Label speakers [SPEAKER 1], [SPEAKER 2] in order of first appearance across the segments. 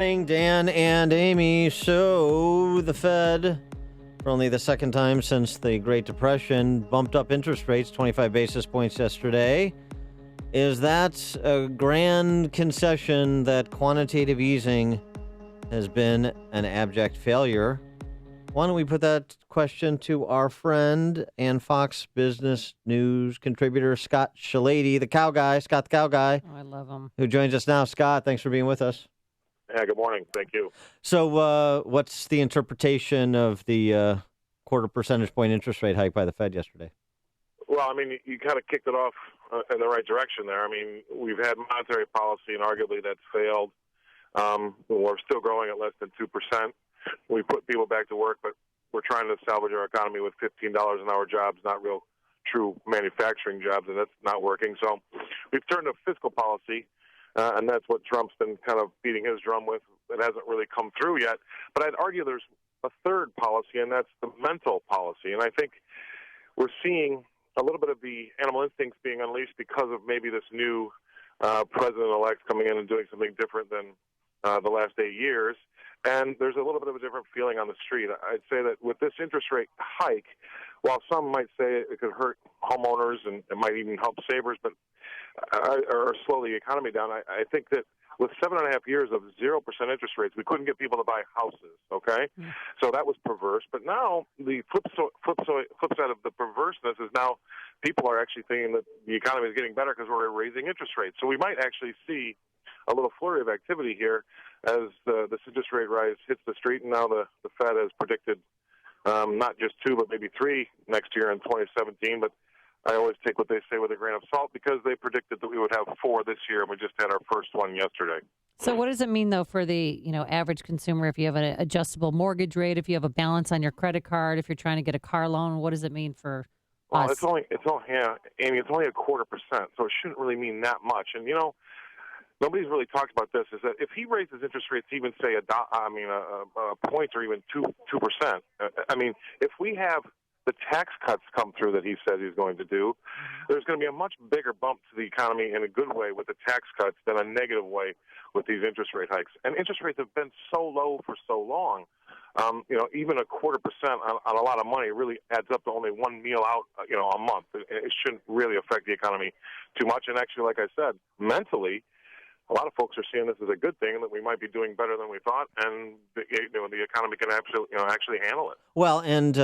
[SPEAKER 1] Dan and Amy. So the Fed, for only the second time since the Great Depression, bumped up interest rates 25 basis points yesterday. Is that a grand concession that quantitative easing has been an abject failure? Why don't we put that question to our friend and Fox Business News contributor, Scott Shellady, the cow guy, Scott the cow guy,
[SPEAKER 2] Oh, I love him.
[SPEAKER 1] who joins us now. Scott, thanks for being with us.
[SPEAKER 3] Yeah, good morning. Thank you.
[SPEAKER 1] So what's the interpretation of the quarter percentage point interest rate hike by the Fed yesterday?
[SPEAKER 3] Well, I mean, you kind of kicked it off in the right direction there. I mean, we've had monetary policy, and arguably that's failed. We're still growing at less than 2%. We put people back to work, but we're trying to salvage our economy with $15 an hour jobs, not real true manufacturing jobs, and that's not working. So we've turned to fiscal policy, and that's what Trump's been kind of beating his drum with. It hasn't really come through yet. But I'd argue there's a third policy, and that's the mental policy. And I think we're seeing a little bit of the animal instincts being unleashed because of maybe this new president-elect coming in and doing something different than the last 8 years. And there's a little bit of a different feeling on the street. I'd say that with this interest rate hike, while some might say it could hurt homeowners and it might even help savers, but or slow the economy down, I think that with 7.5 years of 0% interest rates, we couldn't get people to buy houses, okay? So that was perverse. But now the flip side of the perverseness is now people are actually thinking that the economy is getting better because we're raising interest rates. So we might actually see a little flurry of activity here as this interest rate rise hits the street, and now the Fed has predicted not just 2 but maybe 3 next year in 2017. But I always take what they say with a grain of salt because they predicted that we would have 4 this year, and we just had our first one yesterday.
[SPEAKER 2] So what does it mean, though, for the average consumer if you have an adjustable mortgage rate, if you have a balance on your credit card, if you're trying to get a car loan? What does it mean for us?
[SPEAKER 3] Amy, it's only 0.25%, so it shouldn't really mean that much. And, nobody's really talked about this, is that if he raises interest rates even, say, a point or even 2%, I mean, if we have the tax cuts come through that he says he's going to do, there's going to be a much bigger bump to the economy in a good way with the tax cuts than a negative way with these interest rate hikes. And interest rates have been so low for so long. Even 0.25% on a lot of money really adds up to only one meal out, a month. It shouldn't really affect the economy too much. And actually, like I said, mentally, a lot of folks are seeing this as a good thing, and that we might be doing better than we thought, and the economy can actually handle it.
[SPEAKER 1] Well, and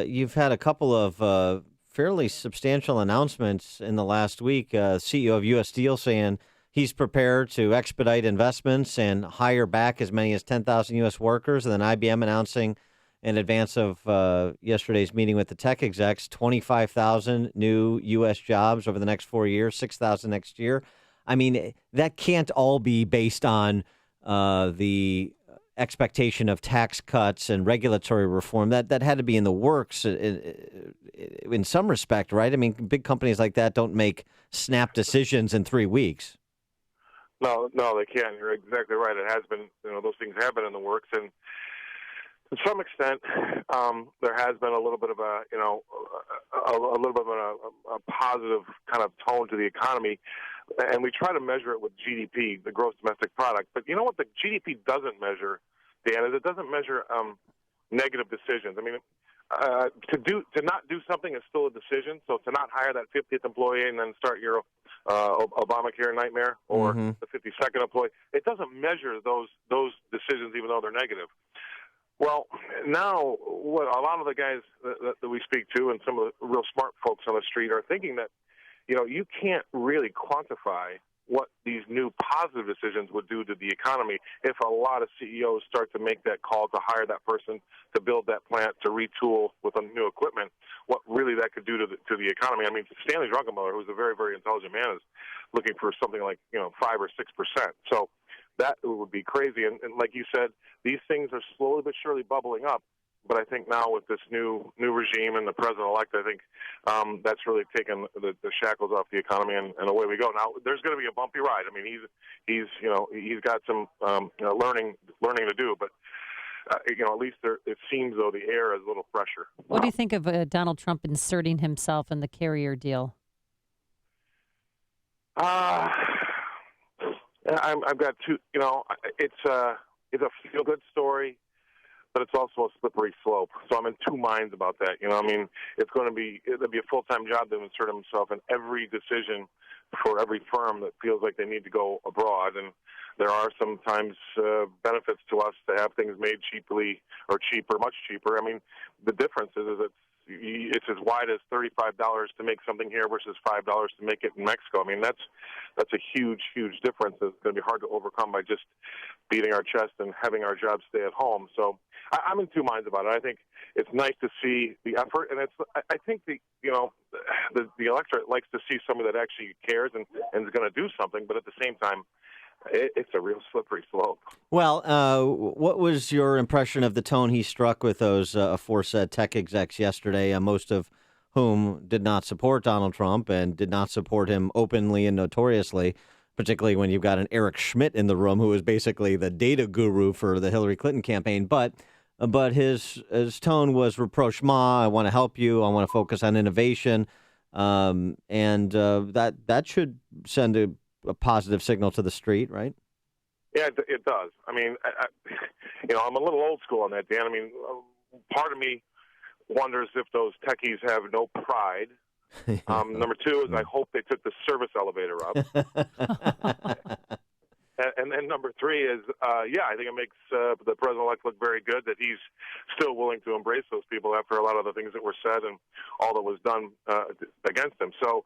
[SPEAKER 1] you've had a couple of fairly substantial announcements in the last week. CEO of U.S. Steel saying he's prepared to expedite investments and hire back as many as 10,000 U.S. workers, and then IBM announcing in advance of yesterday's meeting with the tech execs, 25,000 new U.S. jobs over the next 4 years, 6,000 next year. I mean, that can't all be based on the expectation of tax cuts and regulatory reform. That had to be in the works in some respect, right? I mean, big companies like that don't make snap decisions in 3 weeks.
[SPEAKER 3] No, they can't. You're exactly right. It has been, those things have been in the works, and to some extent, there has been a little bit of a positive kind of tone to the economy. And we try to measure it with GDP, the gross domestic product. But you know what the GDP doesn't measure, Dan, is it doesn't measure negative decisions. I mean, to not do something is still a decision. So to not hire that 50th employee and then start your Obamacare nightmare or the 52nd employee, it doesn't measure those decisions, even though they're negative. Well, now what a lot of the guys that we speak to and some of the real smart folks on the street are thinking that, you can't really quantify what these new positive decisions would do to the economy if a lot of CEOs start to make that call to hire that person, to build that plant, to retool with a new equipment, what really that could do to the economy. I mean, Stanley Druckenmiller, who's a very, very intelligent man, is looking for something like, 5 or 6%. So that would be crazy. And like you said, these things are slowly but surely bubbling up. But I think now with this new regime and the president-elect, I think that's really taken the shackles off the economy, and away we go. Now there's going to be a bumpy ride. I mean, he's got some learning to do, but at least it seems though the air is a little fresher.
[SPEAKER 2] What do you think of Donald Trump inserting himself in the carrier deal?
[SPEAKER 3] I've got two. It's is a feel-good story, but it's also a slippery slope. So I'm in two minds about that. I mean, it'll be a full-time job to insert himself in every decision for every firm that feels like they need to go abroad. And there are sometimes benefits to us to have things made cheaply or cheaper, much cheaper. I mean, the difference is it's as wide as $35 to make something here versus $5 to make it in Mexico. I mean, that's a huge, huge difference. It's going to be hard to overcome by just beating our chest and having our jobs stay at home. So I'm in two minds about it. I think it's nice to see the effort, and I think the electorate likes to see somebody that actually cares and is going to do something. But at the same time, it's a real slippery slope.
[SPEAKER 1] Well, what was your impression of the tone he struck with those aforesaid tech execs yesterday, most of whom did not support Donald Trump and did not support him openly and notoriously, particularly when you've got an Eric Schmidt in the room who is basically the data guru for the Hillary Clinton campaign. But his tone was rapprochement. I want to help you. I want to focus on innovation. And that should send a positive signal to the street, right?
[SPEAKER 3] Yeah, it does. I mean, I'm a little old school on that, Dan. I mean, part of me wonders if those techies have no pride. Number two is I hope they took the service elevator up. And then number three is, I think it makes the president-elect look very good that he's still willing to embrace those people after a lot of the things that were said and all that was done against him. So,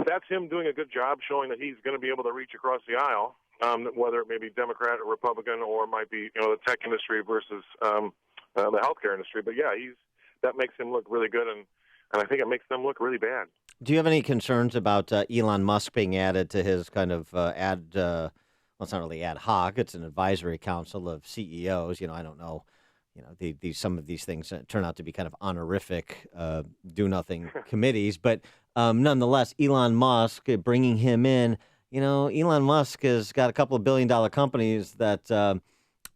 [SPEAKER 3] that's him doing a good job showing that he's going to be able to reach across the aisle, whether it may be Democrat or Republican or it might be, the tech industry versus the healthcare industry. But, that makes him look really good, and I think it makes them look really bad.
[SPEAKER 1] Do you have any concerns about Elon Musk being added to his kind of well, it's not really ad hoc. It's an advisory council of CEOs. I don't know. Some of these things turn out to be kind of honorific, do-nothing committees. But nonetheless, Elon Musk, bringing him in, Elon Musk has got a couple of billion-dollar companies that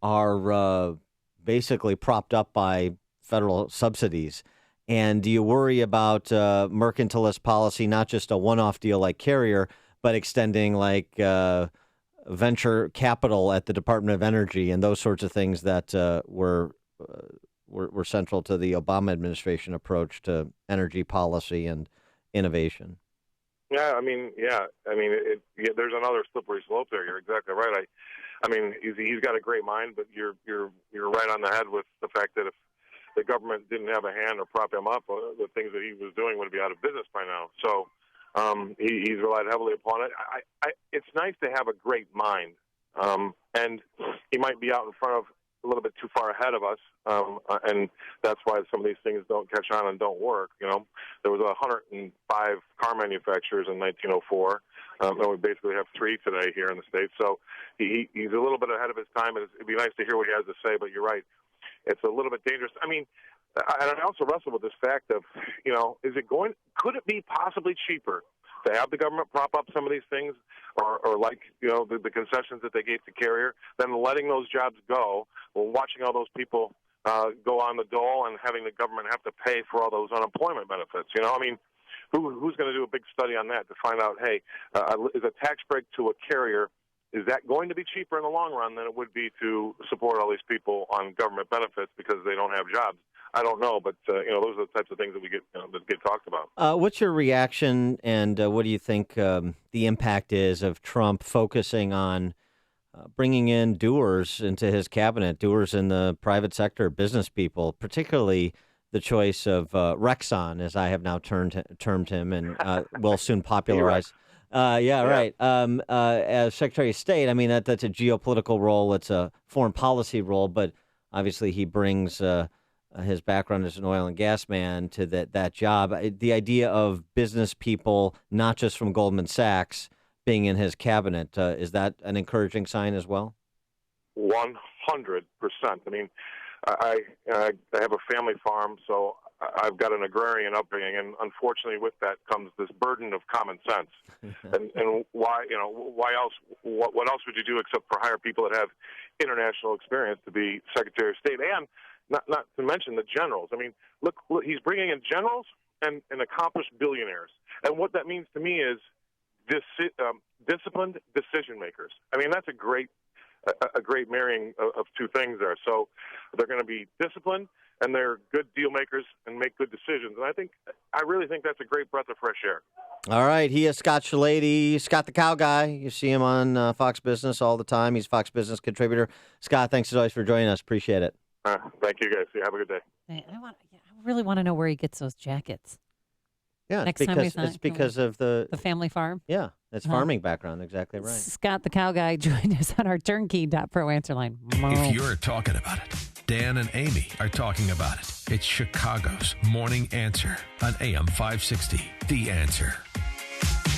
[SPEAKER 1] are basically propped up by federal subsidies. And do you worry about mercantilist policy, not just a one-off deal like Carrier, but extending like venture capital at the Department of Energy and those sorts of things that were central to the Obama administration approach to energy policy and innovation?
[SPEAKER 3] There's another slippery slope there. You're exactly right. I mean, he's got a great mind, but you're right on the head with the fact that if the government didn't have a hand or prop him up, the things that he was doing would be out of business by now. So he's relied heavily upon it. It's nice to have a great mind, and he might be out in front of a little bit too far ahead of us, and that's why some of these things don't catch on and don't work. There was 105 car manufacturers in 1904, and we basically have 3 today here in the States. So he's a little bit ahead of his time, and it'd be nice to hear what he has to say, but you're right. It's a little bit dangerous. I mean, I also wrestle with this fact of, could it be possibly cheaper to have the government prop up some of these things or like, the concessions that they gave to Carrier than letting those jobs go while watching all those people go on the dole and having the government have to pay for all those unemployment benefits? Who's going to do a big study on that to find out, hey, is a tax break to a carrier, is that going to be cheaper in the long run than it would be to support all these people on government benefits because they don't have jobs? I don't know, but those are the types of things that we get talked about.
[SPEAKER 1] What's your reaction, and what do you think the impact is of Trump focusing on bringing in doers into his cabinet, doers in the private sector, business people, particularly the choice of Rexon, as I have now termed him, and will soon popularize. Right. As Secretary of State, I mean, that's a geopolitical role. It's a foreign policy role, but obviously he brings his background as an oil and gas man to that job. The idea of business people, not just from Goldman Sachs, being in his cabinet, is that an encouraging sign as well?
[SPEAKER 3] 100%. I mean, I have a family farm, so I've got an agrarian upbringing, and unfortunately, with that comes this burden of common sense. and why else? What else would you do except for hire people that have international experience to be Secretary of State, and not to mention the generals. I mean, look, he's bringing in generals and accomplished billionaires, and what that means to me is disciplined decision makers. I mean, that's a great a great marrying of two things there. So they're going to be disciplined, and they're good deal makers and make good decisions. And I really think that's a great breath of fresh air.
[SPEAKER 1] All right. He is Scott Shellady, Scott the Cow Guy. You see him on Fox Business all the time. He's a Fox Business contributor. Scott, thanks as always for joining us. Appreciate it.
[SPEAKER 3] Thank you, guys. Have a good day.
[SPEAKER 2] I really want to know where he gets those jackets.
[SPEAKER 1] Yeah,
[SPEAKER 2] Next
[SPEAKER 1] it's
[SPEAKER 2] time
[SPEAKER 1] because, it's because of the
[SPEAKER 2] family farm.
[SPEAKER 1] Yeah, it's farming background. Exactly right.
[SPEAKER 2] Scott the Cow Guy joined us on our turnkey.pro answer line.
[SPEAKER 4] If you're talking about it, Dan and Amy are talking about it. It's Chicago's Morning Answer on AM 560. The Answer.